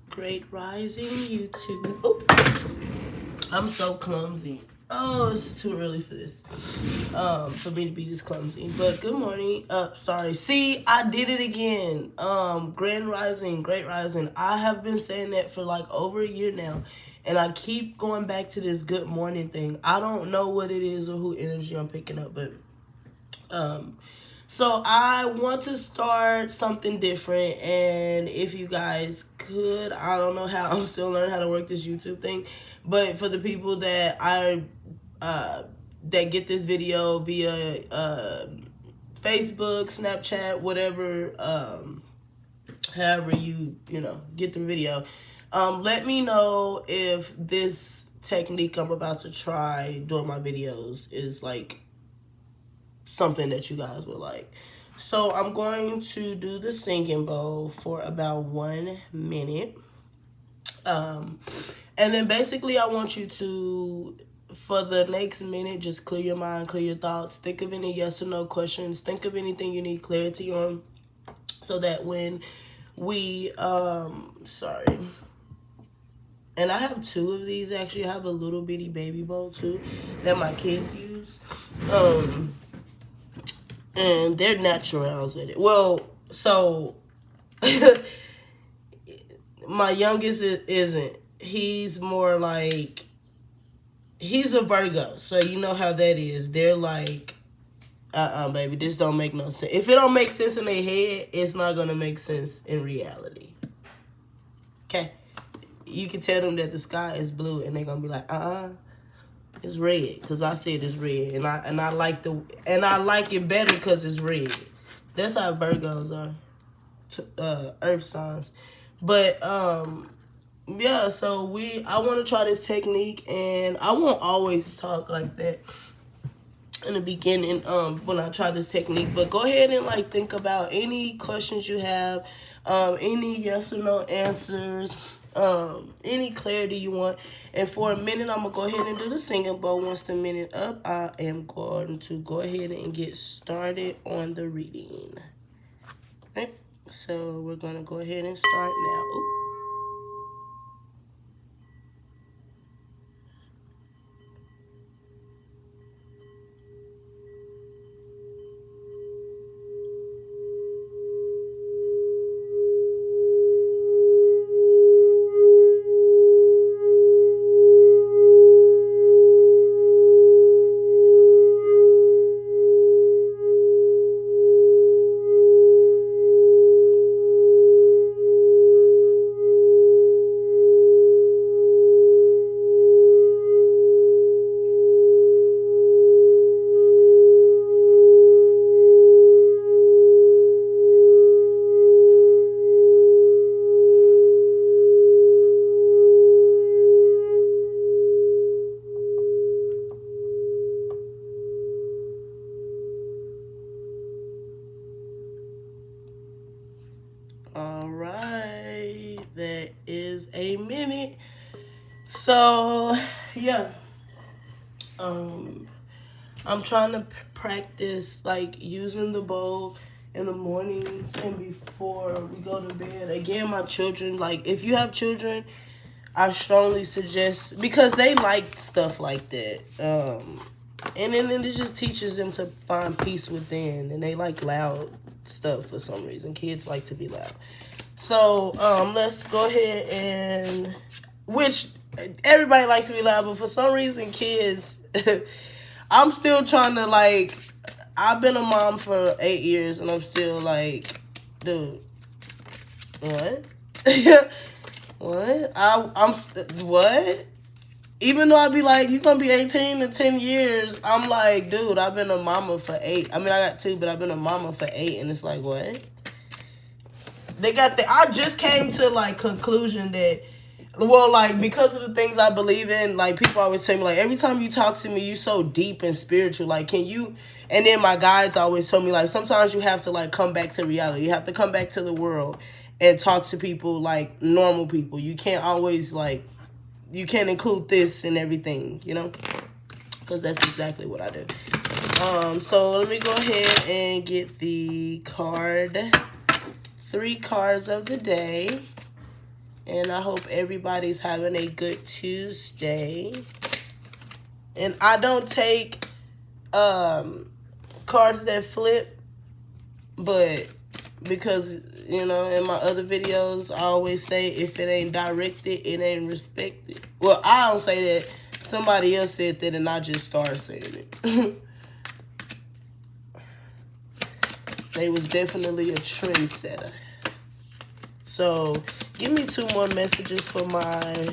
Great Rising YouTube. Oh, I'm so clumsy. Oh, it's too early for this. For me to be this clumsy. But good morning. Sorry. See, I did it again. Grand Rising, Great Rising. I have been saying that for like over a year now. And I keep going back to this good morning thing. I don't know what it is or who energy I'm picking up, but so I want to start something different, and if you guys could, I don't know how, I'm still learning how to work this YouTube thing, but for the people that that get this video via Facebook, Snapchat, whatever, however you get the video, let me know if this technique I'm about to try during my videos is like something that you guys would like. So I'm going to do the singing bowl for about 1 minute. And then basically I want you to, for the next minute, just clear your mind, clear your thoughts, think of any yes or no questions, think of anything you need clarity on, so that when we, sorry, and I have 2 of these actually. I have a little bitty baby bowl too that my kids use. And they're naturals at it. Well, so my youngest isn't. He's more like, he's a Virgo, so you know how that is. They're like, baby, this don't make no sense. If it don't make sense in their head, it's not gonna make sense in reality. Okay, you can tell them that the sky is blue, and they're gonna be like, it's red, because I said it's red, and I like it better because it's red. That's how Virgos are, earth signs. But yeah, so I want to try this technique, and I won't always talk like that in the beginning when I try this technique, but go ahead and like think about any questions you have, any yes or no answers, any clarity you want. And for a minute, I'm gonna go ahead and do the singing bowl. Once the minute up, I am going to go ahead and get started on the reading. Okay, so we're gonna go ahead and start now. Ooh. All right, that is a minute. So yeah, I'm trying to practice like using the bowl in the mornings and before we go to bed. Again, my children, like if you have children, I strongly suggest, because they like stuff like that. And then it just teaches them to find peace within, and they like loud stuff for some reason. Kids like to be loud. So let's go ahead and, which everybody likes to be loud, but for some reason kids, I'm still trying to like, I've been a mom for 8 years and I'm still like, dude, what? What? What? Even though I be like, you gonna be 18 in 10 years, I'm like, dude, I've been a mama for 8. I mean, I got 2, but I've been a mama for 8, and it's like, what? I just came to like conclusion that, well, like, because of the things I believe in, like, people always tell me, like, every time you talk to me, you so deep and spiritual, like, can you, and then my guides always tell me, like, sometimes you have to, like, come back to reality. You have to come back to the world and talk to people like normal people. You can't always, like, you can't include this and everything, you know, because that's exactly what I do. So let me go ahead and get the 3 cards of the day. And I hope everybody's having a good Tuesday. And I don't take cards that flip, but because, you know, in my other videos, I always say if it ain't directed, it ain't respected. Well, I don't say that. Somebody else said that, and I just started saying it. They was definitely a trendsetter. So, give me 2 more messages for my...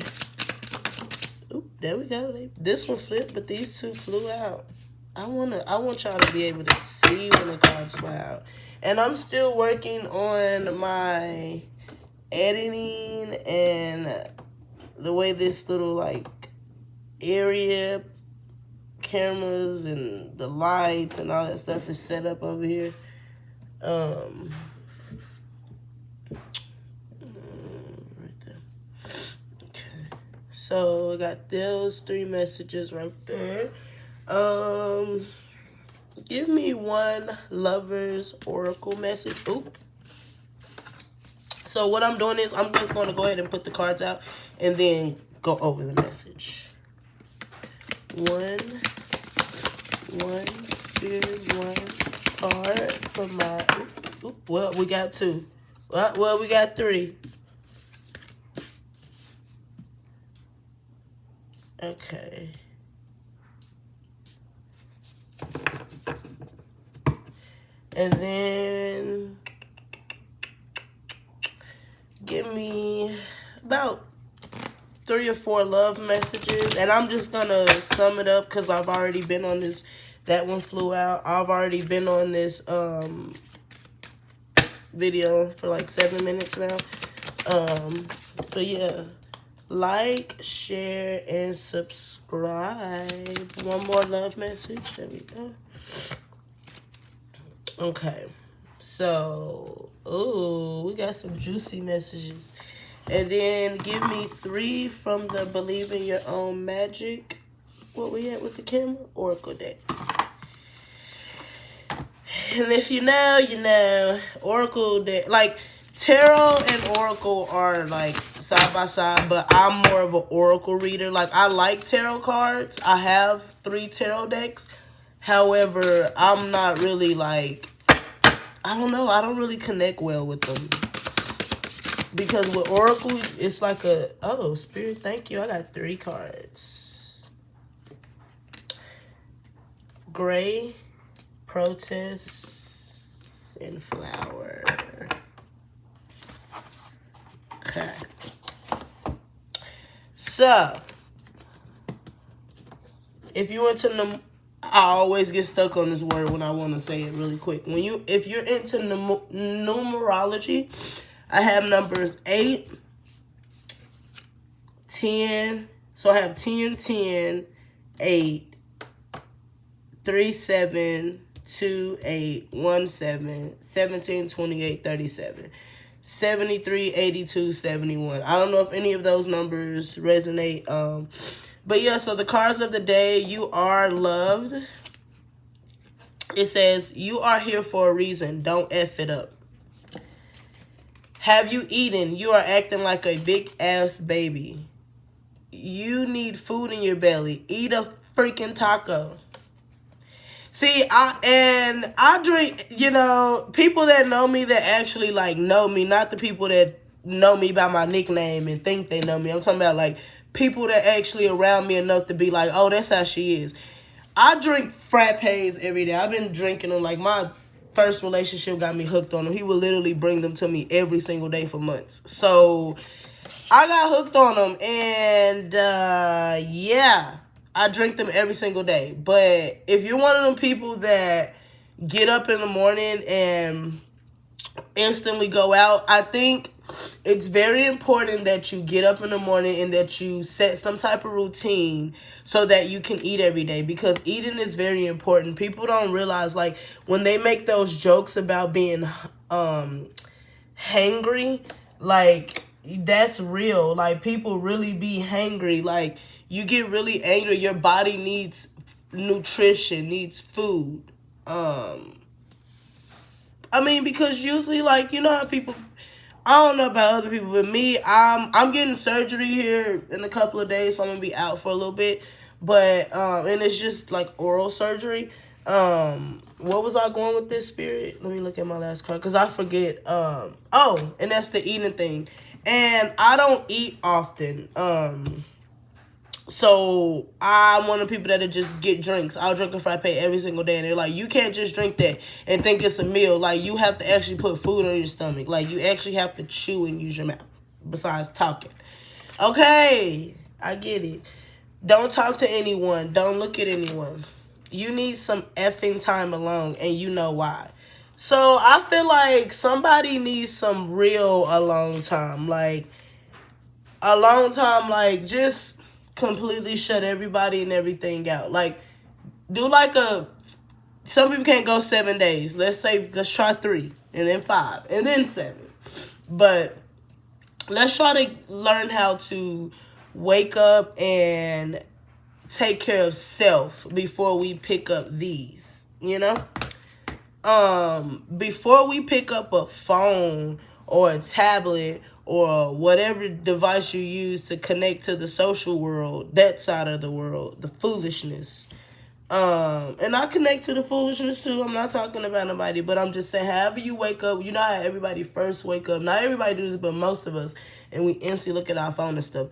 Oop, there we go. This one flipped, but these 2 flew out. I want y'all to be able to see when the cards fly out. And I'm still working on my editing and the way this little, like, area cameras and the lights and all that stuff is set up over here. Right there. Okay. So I got those 3 messages right there. Give me 1 Lover's Oracle message. Oop. So what I'm doing is I'm just going to go ahead and put the cards out and then go over the message. One spirit, 1 card for my... Oop, well, we got 2. Well, we got 3. Okay. And then give me about 3 or 4 love messages. And I'm just going to sum it up because I've already been on this. That one flew out. I've already been on this video for like 7 minutes now. But yeah. Like, share, and subscribe. 1 more love message. There we go. Okay. So, ooh, we got some juicy messages. And then give me 3 from the Believe in Your Own Magic. What we at with the camera? Oracle deck. And if you know, you know. Oracle deck. Like, tarot and oracle are like side by side, but I'm more of an oracle reader. Like, I like tarot cards. I have 3 tarot decks. However, I'm not really like, I don't know. I don't really connect well with them. Because with oracle, it's like a, oh, spirit, thank you. I got 3 cards. Gray, protest, and flower. Okay. So, if you went to I always get stuck on this word when I want to say it really quick. If you're into numerology, I have numbers 8, 10. So I have 10, 10, 8, 3, 7, 2, 8, 1, 7, 17, 28, 37. 73, 82, 71. I don't know if any of those numbers resonate. But yeah, so the cards of the day, you are loved. It says, you are here for a reason. Don't F it up. Have you eaten? You are acting like a big ass baby. You need food in your belly. Eat a freaking taco. See, I drink, you know, people that know me that actually, like, know me, not the people that know me by my nickname and think they know me. I'm talking about, like, people that actually around me enough to be like, oh, that's how she is. I drink frappes every day. I've been drinking them. Like, my first relationship got me hooked on them. He would literally bring them to me every single day for months. So, I got hooked on them, and, yeah. I drink them every single day. But if you're one of them people that get up in the morning and instantly go out, I think it's very important that you get up in the morning and that you set some type of routine so that you can eat every day, because eating is very important. People don't realize, like, when they make those jokes about being hangry, like, that's real. Like, people really be hangry. Like, you get really angry. Your body needs nutrition, needs food. I mean, because usually, like, you know how people I don't know about other people, but me, I'm getting surgery here in a couple of days, so I'm gonna be out for a little bit. But and it's just like oral surgery. What was I going with this, spirit? Let me look at my last card because I forget. Oh, and that's the eating thing, and I don't eat often. So I'm one of the people that'll just get drinks. I'll drink a frappe every single day, and they're like, you can't just drink that and think it's a meal. Like, you have to actually put food on your stomach. Like, you actually have to chew and use your mouth besides talking. Okay, I get it. Don't talk to anyone. Don't look at anyone. You need some effing time alone, and you know why. So I feel like somebody needs some real alone time. Like, alone time, like, just completely shut everybody and everything out. Like, do like some people can't go 7 days. Let's try 3, and then 5, and then 7. But let's try to learn how to wake up and take care of self before we pick up these, before we pick up a phone or a tablet or whatever device you use to connect to the social world, that side of the world, the foolishness. And I connect to the foolishness too. I'm not talking about nobody, but I'm just saying, however you wake up, you know how everybody first wake up. Not everybody does it, but most of us, and we instantly look at our phone and stuff.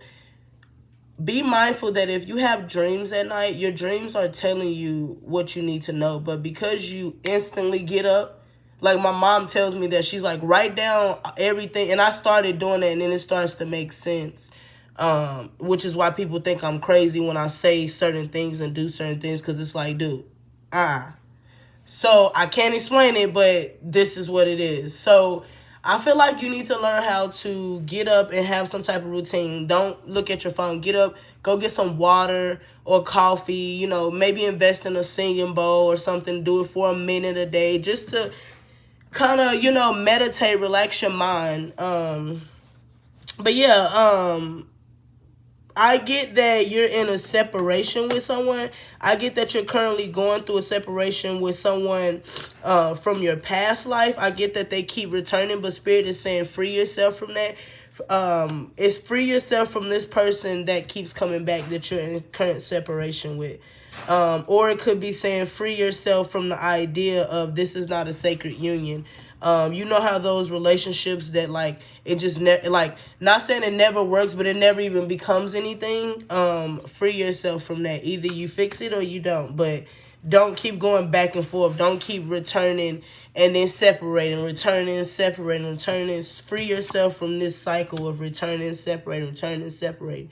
Be mindful that if you have dreams at night, your dreams are telling you what you need to know. But because you instantly get up, like my mom tells me that, she's like, write down everything. And I started doing that, and then it starts to make sense. Which is why people think I'm crazy when I say certain things and do certain things, because it's like, dude, So I can't explain it, but this is what it is. So I feel like you need to learn how to get up and have some type of routine. Don't look at your phone. Get up, go get some water or coffee, maybe invest in a singing bowl or something. Do it for a minute a day just to kind of, meditate, relax your mind. But yeah, I get that you're in a separation with someone. I get that you're currently going through a separation with someone from your past life. I get that they keep returning, but Spirit is saying free yourself from that. It's free yourself from this person that keeps coming back that you're in current separation with. Or it could be saying free yourself from the idea of this is not a sacred union. You know how those relationships that like it just not saying it never works, but it never even becomes anything. Free yourself from that. Either you fix it or you don't, but don't keep going back and forth. Don't keep returning and then separating, returning, separating, returning. Free yourself from this cycle of returning, separating, returning, separating.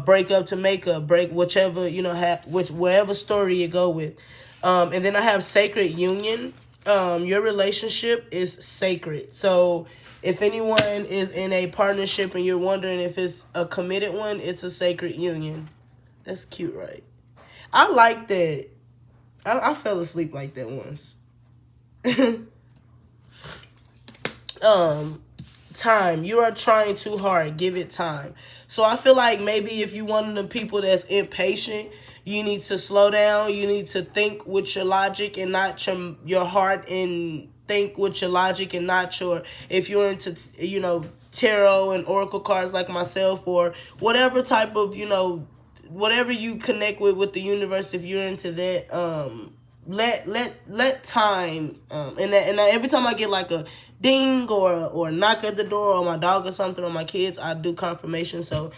Break up to make up, break whichever, wherever story you go with. And then I have sacred union. Your relationship is sacred. So if anyone is in a partnership and you're wondering if it's a committed one, it's a sacred union. That's cute, right? I like that. I fell asleep like that once. Time. You are trying too hard. Give it time. So I feel like maybe if you one of the people that's impatient, you need to slow down. You need to think with your logic and not your heart, and think with your logic and not your, if you're into, tarot and oracle cards like myself, or whatever type of, whatever you connect with the universe, if you're into that, let time, and every time I get like a ding or knock at the door, or my dog or something, or my kids, I do confirmation. So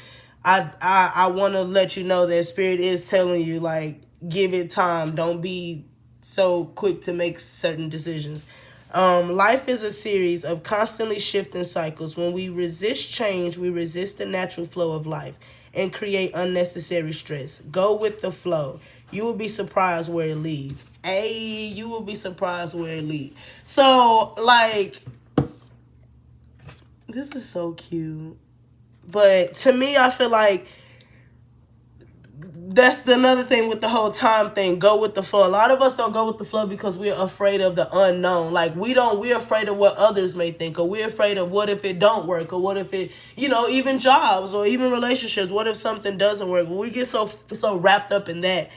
I want to let you know that Spirit is telling you, like, give it time. Don't be so quick to make certain decisions. Life is a series of constantly shifting cycles. When we resist change, we resist the natural flow of life and create unnecessary stress. Go with the flow. You will be surprised where it leads. You will be surprised where it leads. So, like, this is so cute. But to me, I feel like that's another thing with the whole time thing. Go with the flow. A lot of us don't go with the flow because we're afraid of the unknown. Like, we're afraid of what others may think, or we're afraid of what if it don't work, or what if it, even jobs or even relationships. What if something doesn't work? We get so wrapped up in that.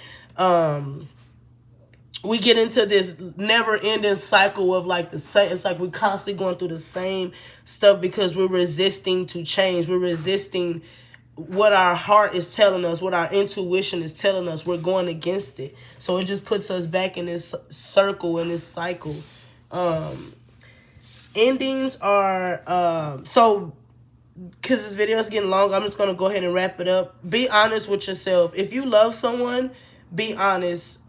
we get into this never-ending cycle of like the same. It's like we're constantly going through the same stuff because we're resisting to change. We're resisting what our heart is telling us, what our intuition is telling us. We're going against it. So it just puts us back in this circle, in this cycle. Endings are so because this video is getting long, I'm just going to go ahead and wrap it up. Be honest with yourself. If you love someone, be honest.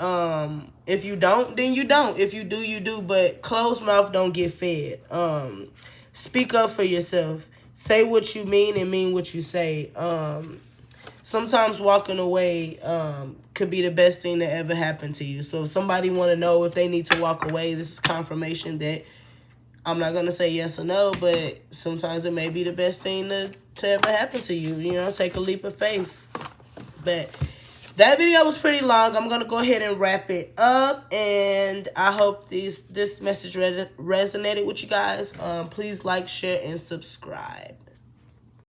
If you don't, then you don't. If you do, you do. But closed mouth don't get fed. Speak up for yourself. Say what you mean and mean what you say. Sometimes walking away could be the best thing that ever happened to you. So if somebody want to know if they need to walk away, this is confirmation that I'm not going to say yes or no, but sometimes it may be the best thing to ever happen to you. You know, take a leap of faith. But that video was pretty long. I'm going to go ahead and wrap it up. And I hope this message resonated with you guys. Please like, share, and subscribe.